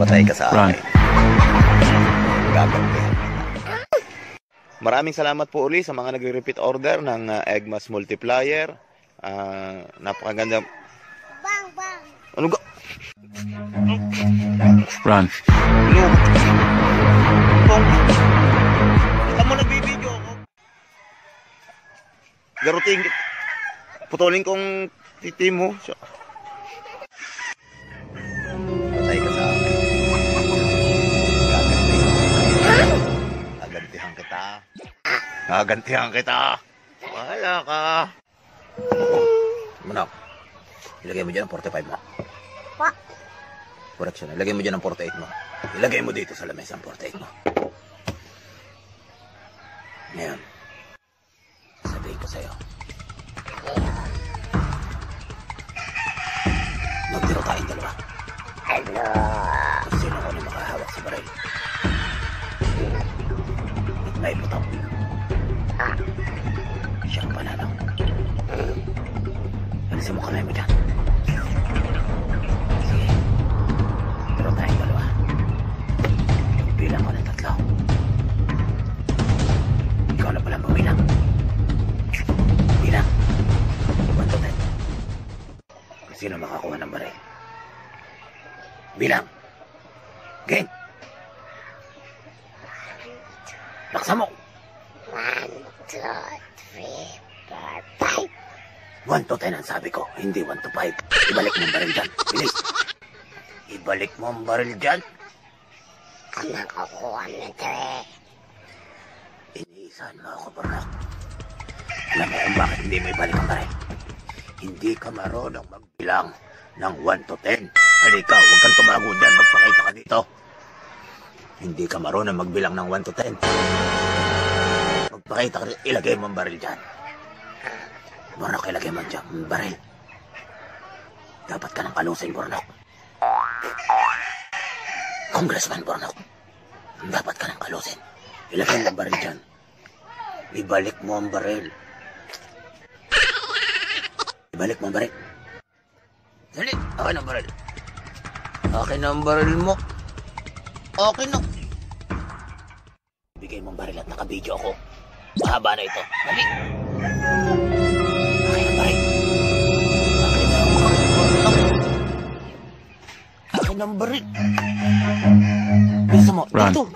Patay ka sa akin. Gagantihan kita. Maraming salamat po uli sa mga nagre-repeat order ng Egmas Multiplier. Napakaganda. Bang, bang. Ano ga? Run. Hello. Bang. Kita mo nagbibideo ako. Garuting. Putulin kong titi mo. Patay ka sa akin. Gagantihan kita. Gagantihan kita. Wala ka. Manak. Ilagay mo dyan ang 45 mo. Pa. Correction. Ilagay mo dyan ang 48 mo. Ilagay mo dito sa lamesa ang 48 mo. Ngayon. Sabihin ko sa'yo. Magtiro tayong dalawa. Hello. Kung sino ko na makahawak sa baril. At may putong. Siyang pananaw. Alisin mo kamay mo dyan. Sige. Tiro tayong dalawa. Bilang ko ng 3. Ikaw na pala mabilang. Bilang. 1 to 10. Kung sino makakuha ng baril. Bilang. Game. Laksa mo. 1, 2, 3, 4, 5. 1 to 10 ang sabi ko, hindi 1 to 5. Ibalik mo ang baril dyan. Bilis. Ibalik mo ang baril dyan. Ang nakakuha nito eh. Iniisahan mo ako, Bornok. Alam mo kung bakit hindi mo ibalik ang baril. Hindi ka marunong magbilang ng 1 to 10. Halika, huwag kang tumago dyan. Magpakita ka dito. Hindi ka marunong magbilang ng 1 to 10. Magpakita ka dito. Ilagay mo ang baril dyan. Bornok, ilagay mo dyan ang baril. Dapat ka ng kalusin, Bornok. Congressman Bornok. Dapat ka ng kalusin. Ilagay mo ang baril dyan. Ibalik mo ang baril. Ibalik mo ang baril. Dali, akin ang baril. Akin ang baril mo. Akin na. Bigay mo ang baril at nakabidyo ako. Mahaba na ito. Dali. Akin ang baril. Akin ang baril. Akin ang baril. Bisa mo. Run. Dito.